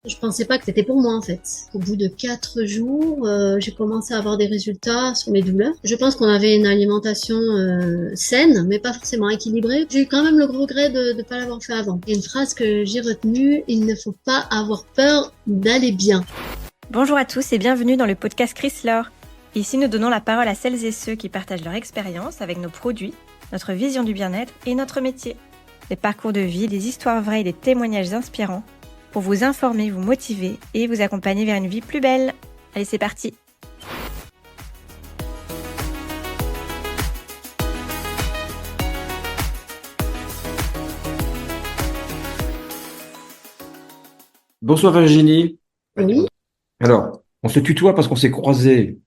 Je pensais pas que c'était pour moi en fait. Au bout de 4 jours, j'ai commencé à avoir des résultats sur mes douleurs. Je pense qu'on avait une alimentation saine, mais pas forcément équilibrée. J'ai eu quand même le gros regret de ne pas l'avoir fait avant. Il y a une phrase que j'ai retenue, il ne faut pas avoir peur d'aller bien. Bonjour à tous et bienvenue dans le podcast Chryslor. Ici, nous donnons la parole à celles et ceux qui partagent leur expérience avec nos produits, notre vision du bien-être et notre métier. Des parcours de vie, des histoires vraies et des témoignages inspirants pour vous informer, vous motiver et vous accompagner vers une vie plus belle. Allez, c'est parti! Bonsoir Virginie. Oui. Alors, on se tutoie parce qu'on s'est croisés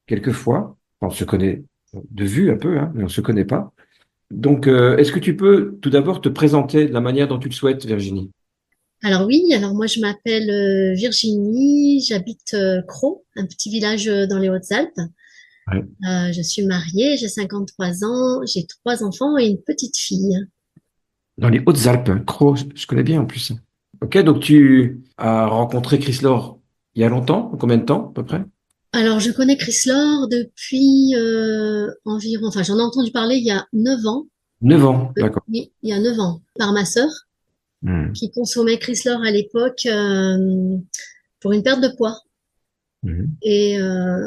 quelques fois. Enfin, on se connaît de vue un peu, hein, mais on se connaît pas. Donc, est-ce que tu peux tout d'abord te présenter de la manière dont tu le souhaites, Virginie? Alors oui, alors moi je m'appelle Virginie, j'habite Crau, un petit village dans les Hautes-Alpes. Ouais. Je suis mariée, j'ai 53 ans, j'ai 3 enfants et une petite fille. Dans les Hautes-Alpes, hein. Crau, je connais bien en plus. Ok, donc tu as rencontré Chris Laure il y a longtemps? Combien de temps à peu près? Alors, je connais Chris Lord depuis environ, enfin, j'en ai entendu parler il y a 9 ans. 9 ans, d'accord. Oui, il y a 9 ans, par ma sœur, Hmm. qui consommait Chris Lord à l'époque pour une perte de poids. Mhm. Et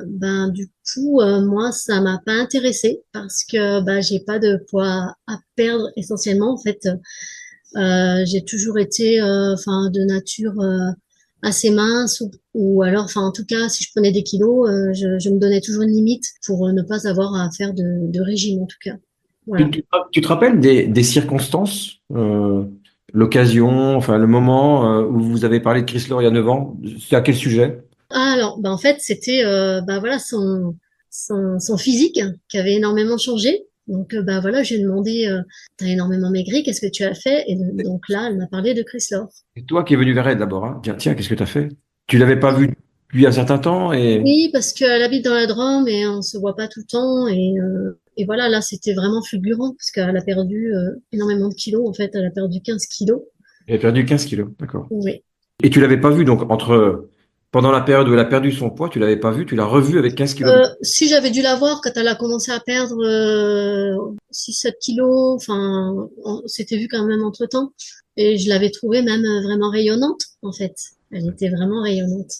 ben, du coup, moi, ça m'a pas intéressée parce que bah, j'ai pas de poids à perdre essentiellement. En fait, j'ai toujours été enfin de nature assez mince ou alors enfin en tout cas si je prenais des kilos je me donnais toujours une limite pour ne pas avoir à faire de régime en tout cas. Tu, Voilà. tu- tu te rappelles des circonstances, l'occasion, enfin le moment où vous avez parlé de Chris Laure il y a 9 ans? C'est à quel sujet? Ah, alors ben en fait c'était bah voilà son physique qui avait énormément changé. Donc bah voilà, j'ai demandé t'as énormément maigri, qu'est-ce que tu as fait? Et donc là, elle m'a parlé de Chris Lord. C'est toi qui es venu vers elle d'abord, hein. Tiens, qu'est-ce que tu as fait? Tu l'avais pas vue depuis un certain temps et Oui, parce qu'elle habite dans la Drôme et on se voit pas tout le temps. Et voilà, là, c'était vraiment fulgurant parce qu'elle a perdu énormément de kilos. En fait, elle a perdu 15 kilos. elle a perdu 15 kilos, d'accord. Oui. Et tu l'avais pas vue donc pendant la période où elle a perdu son poids, tu l'avais pas vue, tu l'as revue avec 15 kilos de Si j'avais dû la voir quand elle a commencé à perdre 6-7 kilos, enfin, on s'était vu quand même entre-temps. Et je l'avais trouvée même vraiment rayonnante, en fait. Elle était vraiment rayonnante.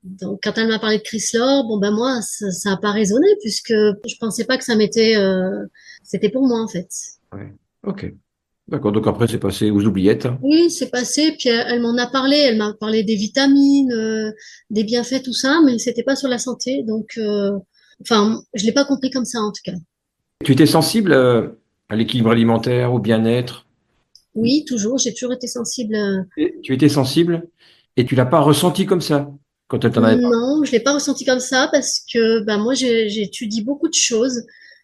Donc, quand elle m'a parlé de Chris Lord, bon, ben moi, ça a pas résonné puisque je pensais pas que ça m'était, c'était pour moi, en fait. Ouais. Ok, d'accord. Donc après c'est passé aux oubliettes, hein. Oui, c'est passé, puis elle m'en a parlé, elle m'a parlé des vitamines, des bienfaits, tout ça, mais c'était pas sur la santé, donc enfin, je l'ai pas compris comme ça en tout cas. Tu étais sensible à l'équilibre alimentaire, au bien-être. Oui, toujours, j'ai toujours été sensible. Et tu étais sensible et tu l'as pas ressenti comme ça quand elle t'en avait parlé. Non, je l'ai pas ressenti comme ça parce que bah moi j'étudie beaucoup de choses.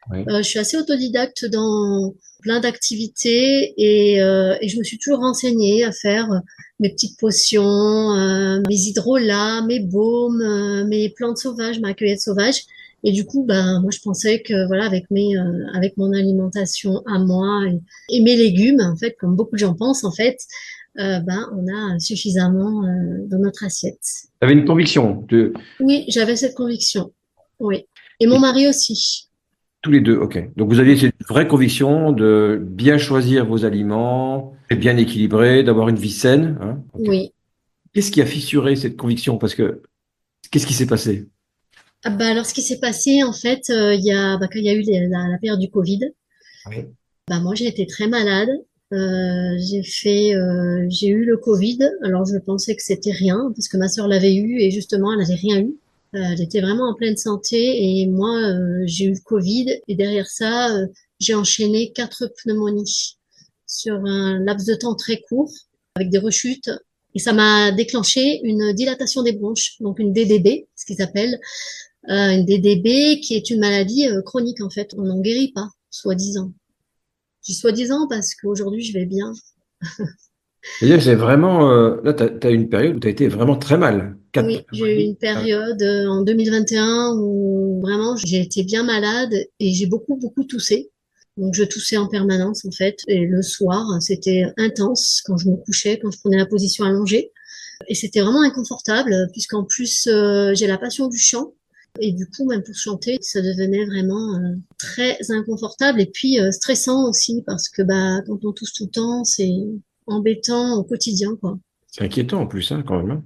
Ouais. Je suis assez autodidacte dans plein d'activités et je me suis toujours renseignée à faire mes petites potions, mes hydrolats, mes baumes, mes plantes sauvages, ma cueillette sauvage. Et du coup, ben, moi, je pensais que voilà, avec mon alimentation à moi et mes légumes, en fait, comme beaucoup de gens pensent, en fait, ben, on a suffisamment dans notre assiette. Tu avais une conviction Oui, j'avais cette conviction. Oui. Et mon mari aussi. tous les deux, ok. Donc vous aviez cette vraie conviction de bien choisir vos aliments, et bien équilibrer, d'avoir une vie saine, hein. Ok. Oui. Qu'est-ce qui a fissuré cette conviction? Parce que qu'est-ce qui s'est passé? Ah bah alors, ce qui s'est passé, en fait, il y a, bah, quand il y a eu la période du Covid, Oui. bah, moi, j'ai été très malade. J'ai eu le Covid. Alors, je pensais que c'était rien, parce que ma sœur l'avait eu, et justement, elle n'avait rien eu. Elle était vraiment en pleine santé, et moi, j'ai eu le Covid, et derrière ça, j'ai enchaîné 4 pneumonies sur un laps de temps très court, avec des rechutes. Et ça m'a déclenché une dilatation des bronches, donc une DDB, ce qu'ils appellent. Une DDB qui est une maladie chronique en fait. On n'en guérit pas, soi-disant. Je dis soi-disant parce qu'aujourd'hui je vais bien. C'est-à-dire que c'est vraiment, là, tu as une période où tu as été vraiment très mal. Quatre Oui, j'ai eu pneumonies. une période en 2021 où vraiment j'ai été bien malade et j'ai beaucoup toussé. Donc je toussais en permanence en fait. Et le soir, c'était intense quand je me couchais, quand je prenais la position allongée. Et c'était vraiment inconfortable, puisqu'en plus, j'ai la passion du chant. Et du coup, même pour chanter, ça devenait vraiment très inconfortable et puis stressant aussi, parce que bah, quand on tousse tout le temps, c'est embêtant au quotidien, quoi. C'est inquiétant en plus, hein, quand même, hein.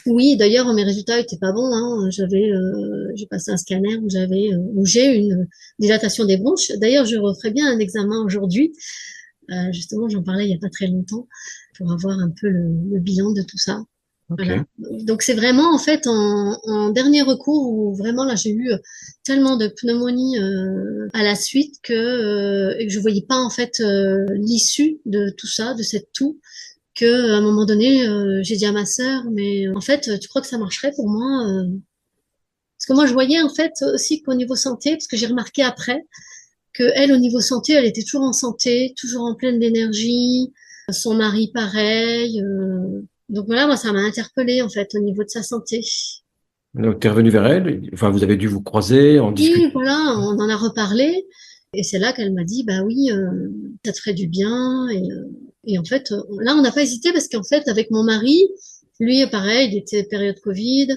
Oui, d'ailleurs, mes résultats étaient pas bons, hein. J'ai passé un scanner où j'ai une dilatation des bronches. D'ailleurs, je referai bien un examen aujourd'hui. Justement, j'en parlais il y a pas très longtemps pour avoir un peu le bilan de tout ça. Voilà. Ok. Donc c'est vraiment en fait en dernier recours où vraiment là j'ai eu tellement de pneumonie à la suite et que je voyais pas en fait l'issue de tout ça, de cette toux, que à un moment donné j'ai dit à ma sœur, mais en fait tu crois que ça marcherait pour moi parce que moi je voyais en fait aussi qu'au niveau santé, parce que j'ai remarqué après que elle au niveau santé elle était toujours en santé, toujours en pleine d'énergie, son mari pareil. Donc voilà, moi, ça m'a interpellée, en fait, au niveau de sa santé. Donc, tu es revenu vers elle, enfin, vous avez dû vous croiser, en discuter. Et voilà, on en a reparlé. Et c'est là qu'elle m'a dit, bah oui, ça te ferait du bien. Et en fait, là, on n'a pas hésité parce qu'en fait, avec mon mari, lui, pareil, il était période Covid,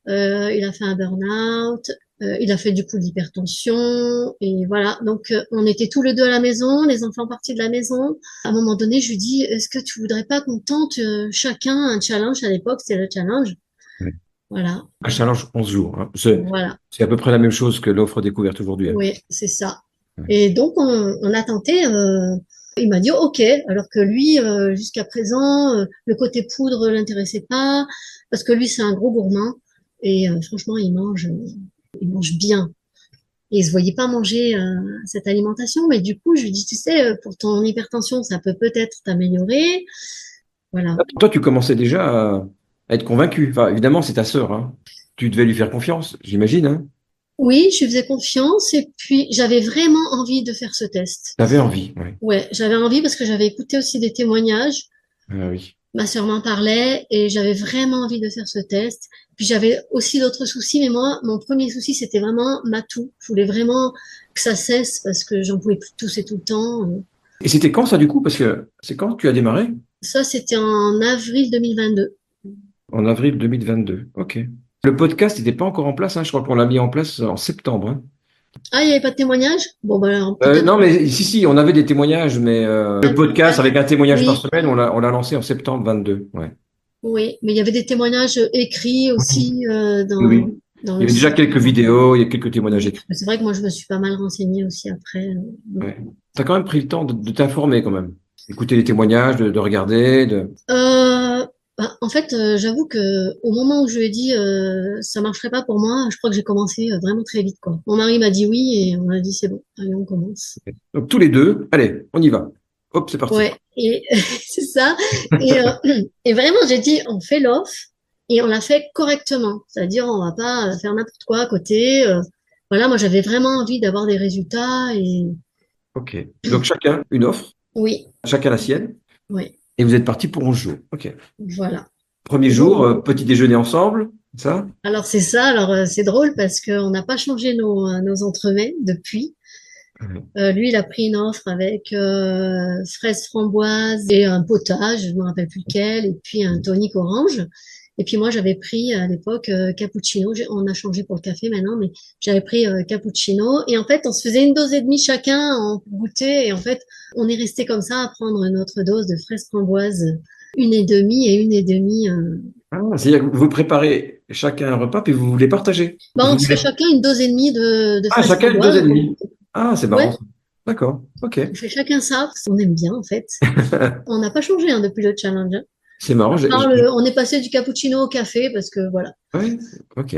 il a fait un burn-out, il a fait du coup de l'hypertension. Et voilà, donc on était tous les deux à la maison, les enfants partis de la maison. À un moment donné, je lui dis, est-ce que tu voudrais pas qu'on tente chacun un challenge? À l'époque, c'était le challenge. Ouais. Voilà, Un challenge 11 jours, hein. voilà. C'est à peu près la même chose que l'offre découverte aujourd'hui, hein. Oui, c'est ça. Ouais. Et donc, on a tenté. Il m'a dit OK, alors que lui, jusqu'à présent, le côté poudre l'intéressait pas, parce que lui, c'est un gros gourmand. Et franchement, il mange bien. Et il se voyait pas manger cette alimentation. Mais du coup, je lui dis, tu sais, pour ton hypertension, ça peut peut-être t'améliorer. Voilà. Toi, tu commençais déjà à être convaincu. Enfin, évidemment, c'est ta sœur, hein. Tu devais lui faire confiance, j'imagine, hein. Oui, je lui faisais confiance. Et puis, j'avais vraiment envie de faire ce test. Tu avais envie, ouais. Ouais, j'avais envie parce que j'avais écouté aussi des témoignages. Ah oui. Ma sœur m'en parlait et j'avais vraiment envie de faire ce test. Puis j'avais aussi d'autres soucis, mais moi, mon premier souci, c'était vraiment ma toux. Je voulais vraiment que ça cesse parce que j'en pouvais plus de tousser tout le temps. Et c'était quand ça, du coup? Parce que c'est quand tu as démarré? Ça, c'était en avril 2022. En avril 2022. OK. Le podcast n'était pas encore en place, hein. Je crois qu'on l'a mis en place en septembre, hein. Ah, il n'y avait pas de témoignage? Bon, ben alors, peut-être. Non, mais si, on avait des témoignages, mais le podcast avec un témoignage par Oui, semaine, on l'a lancé en septembre 22. Ouais. oui, mais il y avait des témoignages écrits Oui, aussi oui. dans Il y le avait déjà site. quelques vidéos, il y a quelques témoignages Oui. écrits. C'est vrai que moi, je me suis pas mal renseignée aussi après. Ouais. Tu as quand même pris le temps de t'informer quand même. Écouter les témoignages, de regarder, de... Bah, en fait, j'avoue que au moment où je lui ai dit ça marcherait pas pour moi, je crois que j'ai commencé vraiment très vite, quoi. Mon mari m'a dit oui et on a dit c'est bon, allez on commence. Donc tous les deux, allez, on y va. Hop, c'est parti. Ouais, et c'est ça. Et, et vraiment j'ai dit on fait l'offre et on l'a fait correctement, c'est-à-dire on va pas faire n'importe quoi à côté. Voilà, moi j'avais vraiment envie d'avoir des résultats et OK. Donc chacun une offre, oui, chacun la sienne, oui, et vous êtes parti pour 11 jours. OK. voilà. Premier Et donc jour, petit déjeuner ensemble, ça? alors c'est ça, alors c'est drôle parce qu'on n'a pas changé nos entremets depuis. Ouais. Lui, il a pris une offre avec fraises framboises et un potage, je me rappelle plus lequel, et puis un tonic orange. Et puis moi, j'avais pris à l'époque cappuccino. On a changé pour le café maintenant, mais j'avais pris cappuccino. Et en fait, on se faisait une dose et demie chacun en goûter. Et en fait, on est resté comme ça à prendre notre dose de fraises framboises, une et demie et une et demie. Ah, c'est-à-dire que vous préparez chacun un repas, puis vous voulez partager. Bah, Vous on se fait voulez... chacun une dose et demie de Ah, fraises chacun une dose et framboises. demie. Ah, c'est marrant, Ouais, ça. D'accord. OK. on fait chacun ça, parce qu'on aime bien en fait. On n'a pas changé hein, depuis le challenge, hein. C'est marrant. On est passé du cappuccino au café parce que voilà. Ouais, OK.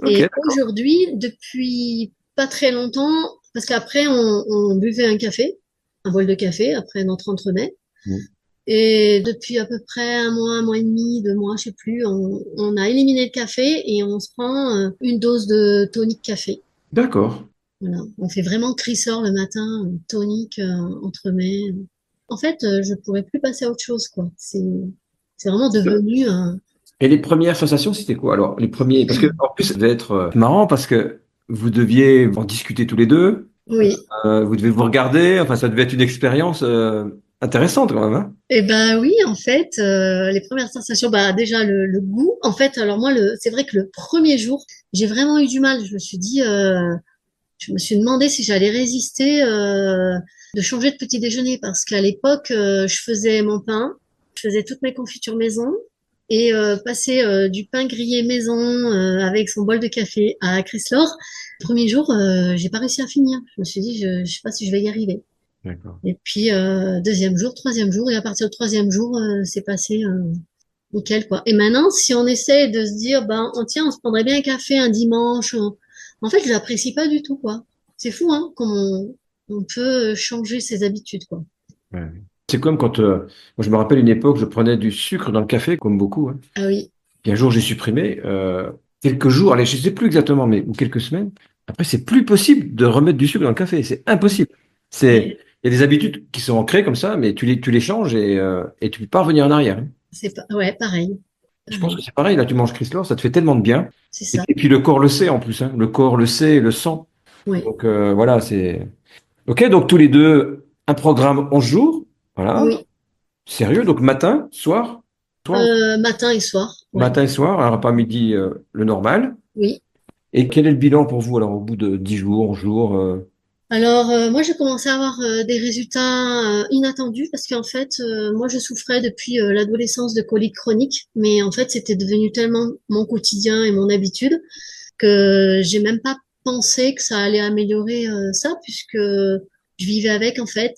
OK, Et d'accord. aujourd'hui, depuis pas très longtemps, parce qu'après on buvait un café, un bol de café après notre entremets. Mm. Et depuis à peu près un mois et demi, 2 mois, je sais plus, on a éliminé le café et on se prend une dose de tonic café. D'accord. Voilà. On fait vraiment crissor le matin, tonic, entremets. En fait, je pourrais plus passer à autre chose, quoi. C'est vraiment devenu un. Et les premières sensations, c'était quoi? Alors, les premiers, parce que en plus, ça devait être marrant parce que vous deviez en discuter tous les deux, Oui, vous devez vous regarder, enfin, ça devait être une expérience intéressante quand même, hein. Et ben oui, en fait, les premières sensations, bah déjà le goût. En fait, alors moi, c'est vrai que le premier jour, j'ai vraiment eu du mal. Je me suis demandé si j'allais résister de changer de petit déjeuner parce qu'à l'époque, je faisais mon pain, je faisais toutes mes confitures maison et passer du pain grillé maison avec son bol de café à Chrysler. Le premier jour, j'ai pas réussi à finir. Je me suis dit, je sais pas si je vais y arriver. D'accord. Et puis deuxième jour, troisième jour, et à partir du troisième jour, c'est passé nickel quoi. Et maintenant, si on essaie de se dire, ben tiens, on se prendrait bien un café un dimanche, en fait, je l'apprécie pas du tout quoi. C'est fou hein, comment on peut changer ses habitudes quoi. Ouais. C'est comme quand, moi je me rappelle une époque, je prenais du sucre dans le café, comme beaucoup, hein. Ah oui, Puis un jour j'ai supprimé, quelques jours, allez, je sais plus exactement, mais ou quelques semaines. Après, c'est plus possible de remettre du sucre dans le café, c'est impossible. ouais, Il y a des habitudes qui sont ancrées comme ça, mais tu les changes et tu peux pas revenir en arrière, hein. c'est pas, ouais, pareil, Je pense que pareil, c'est pareil, là tu manges Chrysler, ça te fait tellement de bien. c'est ça. Et puis le corps le sait en plus, hein. Le corps le sait, le sent. Ouais, Donc voilà, c'est. Ok, donc tous les deux, un programme 11 jours. Voilà. oui, Sérieux, donc matin, soir, soir, matin et soir, ouais, matin et soir, un repas midi, le normal. oui. Et quel est le bilan pour vous alors au bout de 10 jours, 11 jours Alors, moi, j'ai commencé à avoir des résultats inattendus parce qu'en fait, moi, je souffrais depuis l'adolescence de coliques chroniques, mais en fait, c'était devenu tellement mon quotidien et mon habitude que j'ai même pas pensé que ça allait améliorer ça puisque je vivais avec, en fait.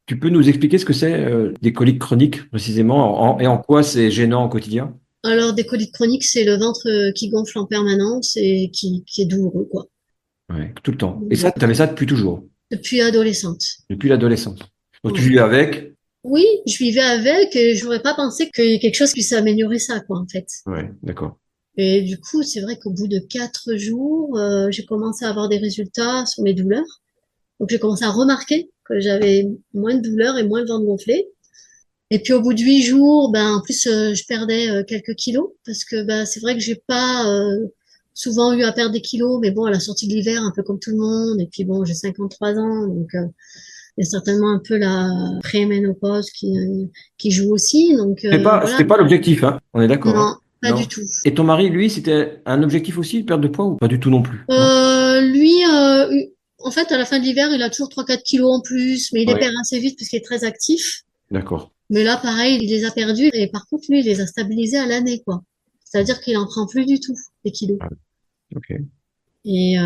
Tu peux nous expliquer ce que c'est des coliques chroniques précisément et en quoi c'est gênant au quotidien? Alors, des coliques chroniques, c'est le ventre qui gonfle en permanence et qui est douloureux, quoi. Ouais, tout le temps. Et ça, tu Voilà. avais ça depuis toujours, Depuis adolescente. depuis l'adolescence. Donc tu Ouais. vis avec. Oui, je vivais avec et j'aurais pas pensé que quelque chose puisse améliorer ça, quoi, en fait. Ouais, d'accord. Et du coup, c'est vrai qu'au bout de 4 jours, j'ai commencé à avoir des résultats sur mes douleurs. Donc, j'ai commencé à remarquer que j'avais moins de douleurs et moins le ventre gonflé. Et puis, au bout de 8 jours, ben, en plus, je perdais quelques kilos parce que ben, c'est vrai que j'ai pas souvent eu à perdre des kilos, mais bon, à la sortie de l'hiver, un peu comme tout le monde. Et puis, bon, j'ai 53 ans, donc il y a certainement un peu la préménopause qui joue aussi. Donc, voilà. C'était pas l'objectif, hein. On est d'accord, hein. Non, pas du Non. tout. Et ton mari, lui, c'était un objectif aussi, de perte de poids ou pas du tout non plus? Non? Lui, en fait, à la fin de l'hiver, il a toujours 3 4 kilos en plus, mais il les Ouais, perd assez vite puisqu'il est très actif. d'accord. Mais là, pareil, il les a perdus et par contre, lui, il les a stabilisés à l'année, quoi. C'est-à-dire qu'il en prend plus du tout, des kilos. Ah, ok. Et,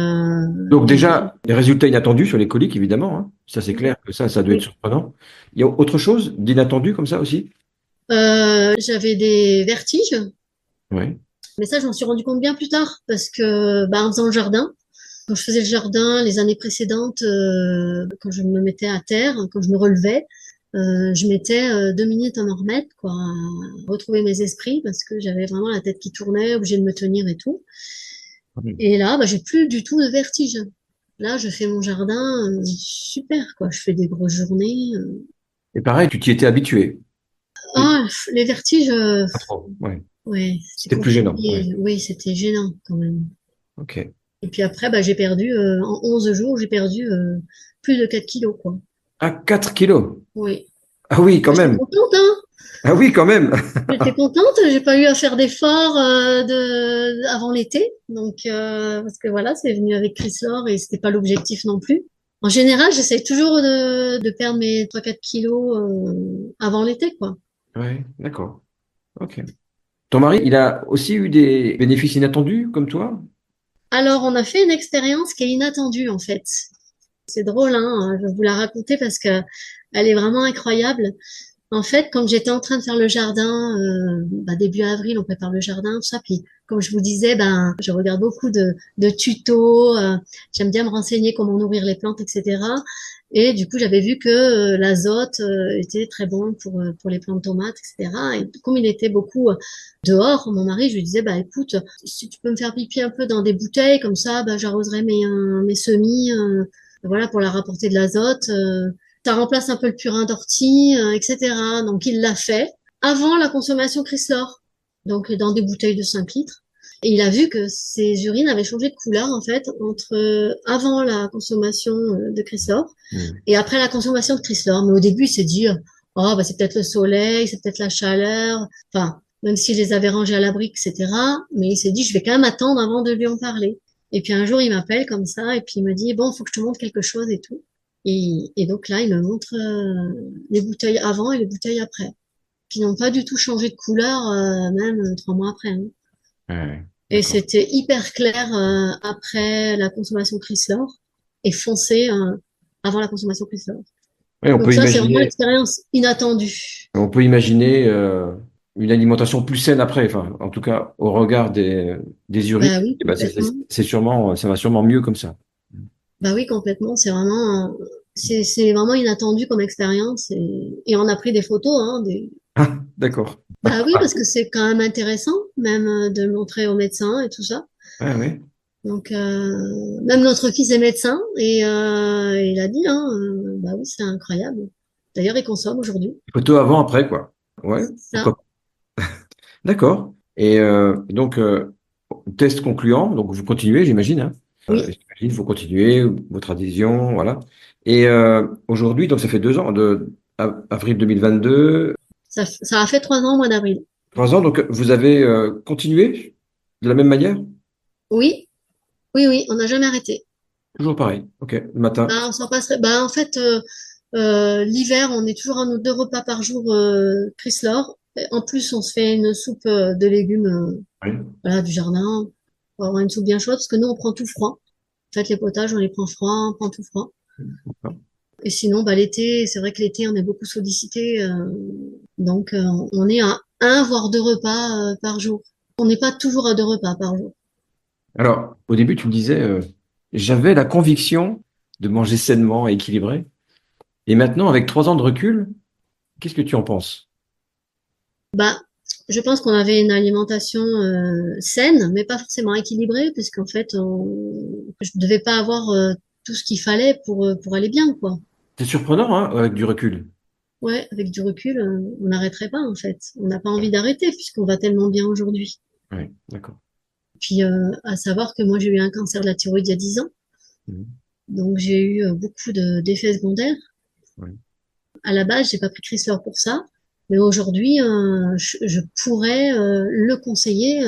Donc déjà, les résultats inattendus sur les coliques, évidemment, hein. Ça, c'est clair que ça doit être oui. surprenant. Il y a autre chose d'inattendu comme ça aussi? J'avais des vertiges, Oui, mais ça, je m'en suis rendu compte bien plus tard parce que, bah, en faisant le jardin, quand je faisais le jardin les années précédentes, quand je me mettais à terre, quand je me relevais, je mettais 2 minutes à m'en remettre, quoi, à retrouver mes esprits parce que j'avais vraiment la tête qui tournait, obligée de me tenir et tout. Et là, bah, j'ai plus du tout de vertige. Là, je fais mon jardin super, quoi. Je fais des grosses journées. et pareil, tu t'y étais habitué. Et Ah, les vertiges, pas trop. Ouais. ouais, c'est C'était plus gênant. Ouais. compliqué. Oui, c'était gênant quand même. Ok. Et puis après, bah, j'ai perdu, en 11 jours, j'ai perdu plus de 4 kilos, quoi. À 4 kilos. Oui. Ah oui, quand J'étais même. contente, hein. Ah oui, quand même. J'étais contente. J'ai pas eu à faire d'efforts avant l'été. Donc, parce que voilà, c'est venu avec Chrysler et c'était pas l'objectif non plus. En général, j'essaie toujours de perdre mes 3 4 kilos avant l'été, quoi. Ouais, d'accord. Ok. Ton mari, il a aussi eu des bénéfices inattendus comme toi? Alors, on a fait une expérience qui est inattendue, en fait. C'est drôle, hein, je vais vous la raconter parce que elle est vraiment incroyable. En fait, quand j'étais en train de faire le jardin, bah, début avril, on prépare le jardin, tout ça. Puis, comme je vous disais, ben, je regarde beaucoup de tutos. J'aime bien me renseigner comment nourrir les plantes, etc. Et du coup, j'avais vu que l'azote était très bon pour les plantes de tomates, etc. Et comme il était beaucoup dehors, mon mari, je lui disais, bah écoute, si tu peux me faire pipi un peu dans des bouteilles, comme ça, bah, j'arroserai mes semis, voilà, pour leur apporter de l'azote. Ça remplace un peu le purin d'ortie, etc. Donc il l'a fait avant la consommation Chrysler, donc dans des bouteilles de 5 litres. Et il a vu que ses urines avaient changé de couleur en fait entre avant la consommation de Chrysler Hmm. et après la consommation de Chrysler. Mais au début, il s'est dit oh, bah, c'est peut-être le soleil, c'est peut-être la chaleur. Enfin, même s'il les avait rangés à l'abri, etc. Mais il s'est dit, je vais quand même attendre avant de lui en parler. Et puis un jour, il m'appelle comme ça, et puis il me dit, bon, faut que je te montre quelque chose et tout. Et donc là, il me montre les bouteilles avant et les bouteilles après, qui n'ont pas du tout changé de couleur, même 3 mois après, hein. Ouais, Et d'accord. c'était hyper clair après la consommation Chrysler et foncé avant la consommation Chrysler. Ouais, Donc ça, c'est vraiment l'expérience inattendue. on peut imaginer une alimentation plus saine après. Enfin, en tout cas, au regard des urines, Bah oui, eh ben, complètement. c'est sûrement, ça va sûrement mieux comme ça. Bah oui, complètement. C'est vraiment inattendu comme expérience et on a pris des photos, hein, Ah, d'accord. bah oui, parce que c'est quand même intéressant, même de le montrer aux médecins et tout ça. Ouais, ouais. Donc, même notre fils est médecin et il a dit, hein, bah oui, c'est incroyable. D'ailleurs, il consomme aujourd'hui. Photo avant, après, quoi. Ouais, Ça, pourquoi pas. D'accord. Et donc, test concluant, donc vous continuez, j'imagine, hein. oui, J'imagine, vous continuez, votre adhésion, voilà. Et aujourd'hui, donc ça fait 2 ans, avril 2022, ça a fait 3 ans au mois d'avril. 3 ans, donc vous avez continué de la même manière? Oui, oui, oui, on n'a jamais arrêté. Toujours pareil. Ok, le matin. Bah, on s'en passerait. Bah, en fait, l'hiver, on est toujours à nos 2 repas par jour, Chrysler. Et en plus, on se fait une soupe de légumes, Oui. voilà, du jardin, pour avoir une soupe bien chaude, parce que nous, on prend tout froid. En fait, les potages, on les prend froids, on prend tout froid. Et sinon, bah, l'été, c'est vrai que l'été, on est beaucoup sollicité, donc on est à 1 voire 2 repas par jour. On n'est pas toujours à 2 repas par jour. Alors, au début, tu me disais, j'avais la conviction de manger sainement et équilibré. Et maintenant, avec 3 ans de recul, qu'est-ce que tu en penses? Bah, je pense qu'on avait une alimentation saine, mais pas forcément équilibrée, puisqu'en fait, je devais pas avoir tout ce qu'il fallait pour aller bien, quoi. C'est surprenant, hein, avec du recul. Ouais, avec du recul, on n'arrêterait pas, en fait. On n'a pas envie d'arrêter, puisqu'on va tellement bien aujourd'hui. Oui, d'accord. Puis, à savoir que moi, j'ai eu un cancer de la thyroïde il y a 10 ans, Mhm. donc j'ai eu beaucoup d'effets secondaires. Oui. À la base, j'ai pas pris Chrysler pour ça, mais aujourd'hui, je pourrais le conseiller.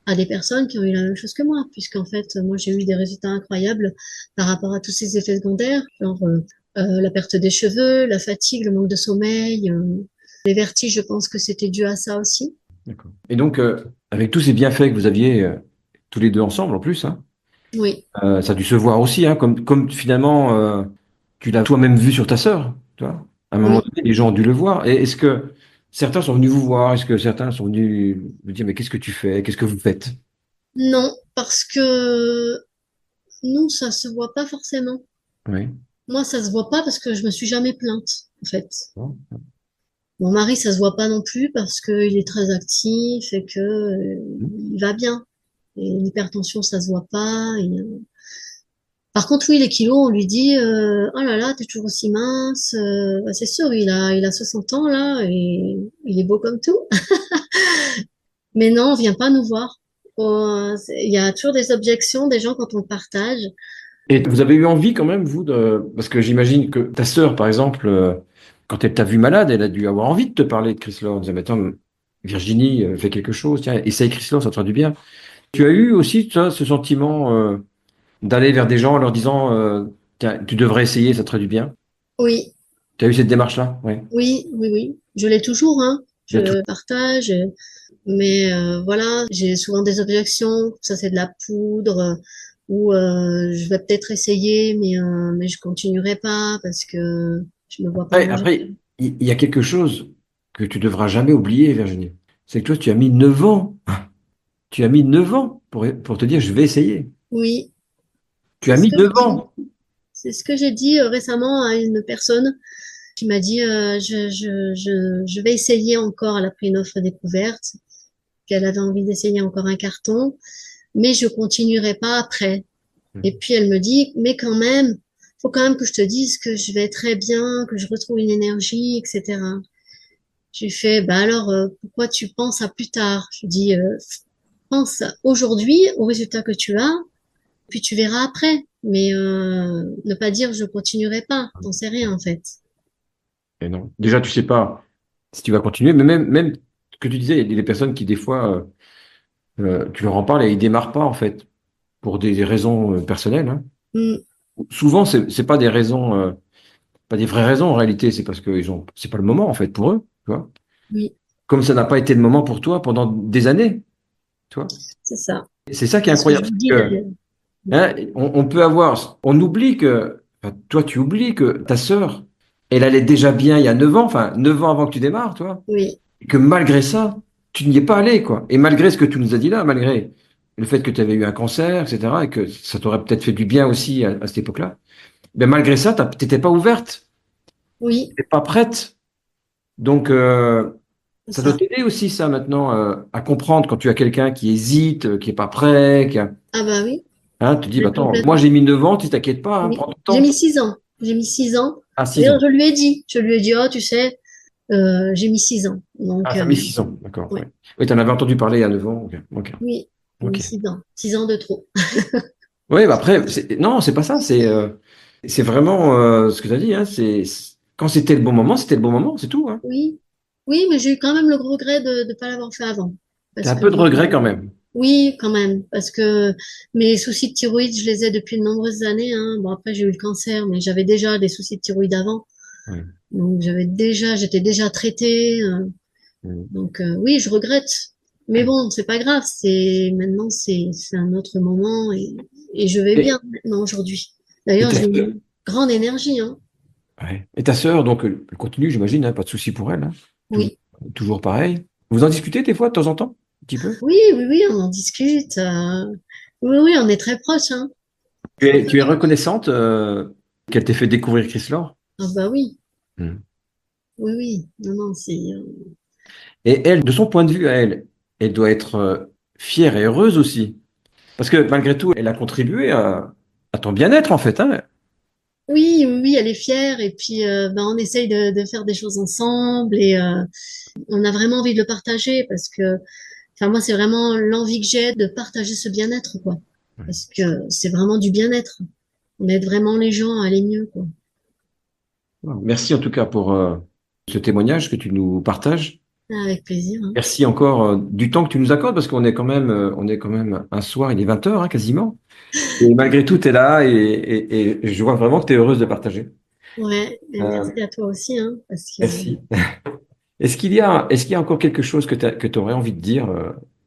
À des personnes qui ont eu la même chose que moi, puisqu'en fait, moi, j'ai eu des résultats incroyables par rapport à tous ces effets secondaires, genre la perte des cheveux, la fatigue, le manque de sommeil, les vertiges, je pense que c'était dû à ça aussi. D'accord. Et donc, avec tous ces bienfaits que vous aviez tous les deux ensemble, en plus, hein, Oui, ça a dû se voir aussi, hein, comme finalement, tu l'as toi-même vu sur ta sœur, tu vois. À un moment oui. donné, les gens ont dû le voir. Et est-ce que certains sont venus vous voir? Est-ce que certains sont venus vous dire, mais qu'est-ce que tu fais? Qu'est-ce que vous faites? Non, parce que nous, ça se voit pas forcément. Oui. Moi, ça se voit pas parce que je me suis jamais plainte, en fait. Bon. Mon mari, ça se voit pas non plus parce qu'il est très actif et que il va bien. Et l'hypertension, ça se voit pas. Par contre, oui, les kilos, on lui dit, oh là là, t'es toujours aussi mince. Bah, c'est sûr, il a 60 ans là et il est beau comme tout. Mais non, on vient pas nous voir. Il y a toujours des objections des gens quand on le partage. Et vous avez eu envie quand même, vous, parce que j'imagine que ta sœur, par exemple, quand elle t'a vu malade, elle a dû avoir envie de te parler de Chryslor, en disant, mais attends, Virginie, fais quelque chose, tiens, essaye Chryslor, ça te fera du bien. Tu as eu aussi, toi, ce sentiment d'aller vers des gens en leur disant, tiens, tu devrais essayer, ça te ferait du bien. Oui, Tu as eu cette démarche-là? Oui. oui, oui, oui. Je l'ai toujours, hein. Il y a tout. Je partage, mais voilà, j'ai souvent des objections. Ça, c'est de la poudre. Ou je vais peut-être essayer, mais je continuerai pas parce que je me vois pas manger. Après, il y a quelque chose que tu devras jamais oublier, Virginie. C'est que toi, tu as mis 9 ans. Tu as mis 9 ans pour te dire, je vais essayer. Oui, Tu c'est as ce mis que je 9 dis. ans. C'est ce que j'ai dit récemment à une personne qui m'a dit je vais essayer encore. Elle a pris une offre découverte, qu'elle avait envie d'essayer encore un carton, mais je continuerai pas après. Et puis elle me dit mais quand même, faut quand même que je te dise que je vais très bien, que je retrouve une énergie, etc. Je lui fais bah alors pourquoi tu penses à plus tard? Je lui dis pense aujourd'hui au résultat que tu as, puis tu verras après. Mais ne pas dire je continuerai pas, t'en sais rien en fait. Et non. Déjà, tu sais pas si tu vas continuer, mais même ce que tu disais, il y a des personnes qui, des fois, tu leur en parles et ils démarrent pas, en fait, pour des raisons personnelles, hein. Mm, Souvent, c'est pas des raisons, pas des vraies raisons en réalité, c'est parce que c'est pas le moment, en fait, pour eux, tu vois. oui, Comme ça n'a pas été le moment pour toi pendant des années, tu vois. c'est ça. Et c'est ça qui est C'est ce que je incroyable, vous c'est dis que, d'ailleurs. hein, on peut avoir, on oublie que, enfin, toi, tu oublies que ta sœur, elle allait déjà bien il y a 9 ans, enfin, 9 ans avant que tu démarres, toi. Oui, Et que malgré ça, tu n'y es pas allé, quoi. Et malgré ce que tu nous as dit là, malgré le fait que tu avais eu un cancer, etc., et que ça t'aurait peut-être fait du bien aussi à cette époque-là, ben malgré ça, t'étais pas ouverte, oui, t'étais pas prête. Donc, c'est ça doit ça. t'aider aussi, ça, maintenant, à comprendre quand tu as quelqu'un qui hésite, qui est pas prêt, Ah bah oui, hein, tu dis, bah, mais attends, moi complètement. j'ai mis 9 ans, tu t'inquiètes pas, hein, Oui. prends ton J'ai temps. mis 6 ans. J'ai mis 6 ans. Ah, 6 D'ailleurs, ans. oh, tu sais, j'ai mis 6 ans. Ah, Donc, ça a mis 6 ans, d'accord, ouais, ouais. Oui, tu en avais entendu parler il y a 9 ans, ok, ok, oui, j'ai mis ok. 6 ans. 6 ans de trop. Oui, bah après, non, c'est pas ça. C'est vraiment ce que tu as dit. Hein, quand c'était le bon moment, c'était le bon moment, c'est tout. Hein. Oui, oui, mais j'ai eu quand même le gros regret de ne pas l'avoir fait avant. Tu as Parce un que, peu de regret quand même. oui, quand même. Parce que mes soucis de thyroïde, je les ai depuis de nombreuses années, hein. Bon, après, j'ai eu le cancer, mais j'avais déjà des soucis de thyroïde avant. Ouais. Donc, j'étais déjà traitée. Mm. Donc, oui, je regrette. Mais bon, c'est pas grave. Maintenant, c'est un autre moment et je vais Et, bien maintenant aujourd'hui. et D'ailleurs, ta j'ai sœur, une grande énergie, hein. ouais. Et ta sœur, donc, elle continue, j'imagine, hein, pas de souci pour elle. Hein. Toujours, Oui. toujours pareil. Vous en discutez des fois, de temps en temps, un petit peu? Oui, oui, oui, on en discute. Oui, oui, on est très proches, hein. Tu es reconnaissante qu'elle t'ait fait découvrir Chryslor? Ah bah oui, Mm. oui, oui. Non, non, Et elle, de son point de vue à elle, elle doit être fière et heureuse aussi. Parce que malgré tout, elle a contribué à ton bien-être, en fait. Hein. oui, oui, oui, elle est fière. Et puis, ben, on essaye de faire des choses ensemble et on a vraiment envie de le partager parce que, enfin, moi, c'est vraiment l'envie que j'ai de partager ce bien-être, quoi. Parce que c'est vraiment du bien-être. On aide vraiment les gens à aller mieux, quoi. Merci en tout cas pour ce témoignage que tu nous partages. Avec plaisir, hein. Merci encore du temps que tu nous accordes parce on est quand même un soir, il est 20 heures hein, quasiment. Et malgré tout, tu es là et je vois vraiment que tu es heureuse de partager. Ouais, et Euh, merci à toi aussi, hein, parce que, merci. Est-ce qu'il y a encore quelque chose que tu aurais envie de dire,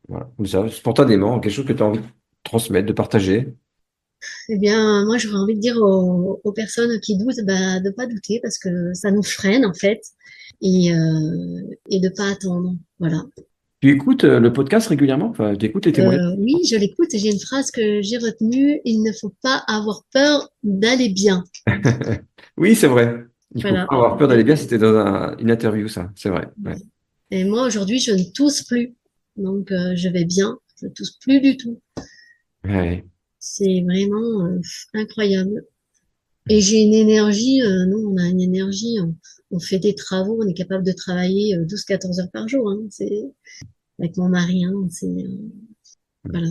voilà, comme ça, spontanément, quelque chose que tu as envie de transmettre, de partager? eh bien, moi, j'aurais envie de dire aux personnes qui doutent, bah, de pas douter parce que ça nous freine, en fait, et de pas attendre. Voilà. Tu écoutes le podcast régulièrement? Enfin, tu écoutes les témoignages? Oui, je l'écoute et j'ai une phrase que j'ai retenue. Il ne faut pas avoir peur d'aller bien. Oui, c'est vrai. Il faut Voilà. pas avoir peur d'aller bien, c'était dans une interview, ça, c'est vrai. Ouais. Et moi, aujourd'hui, je ne tousse plus. Donc, je vais bien. Je ne tousse plus du tout. Ouais. C'est vraiment incroyable. Et j'ai une énergie, nous, on a une énergie, on fait des travaux, on est capable de travailler 12-14 heures par jour, hein. Avec mon mari, hein, voilà.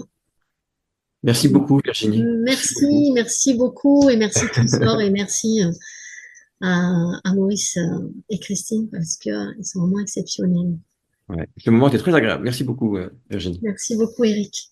Merci beaucoup, Virginie. Merci beaucoup. Merci, merci beaucoup et merci Christophe et merci à Maurice et Christine parce que ils sont vraiment exceptionnels. Ouais. Ce moment était très agréable. Merci beaucoup, Virginie. Merci beaucoup, Eric.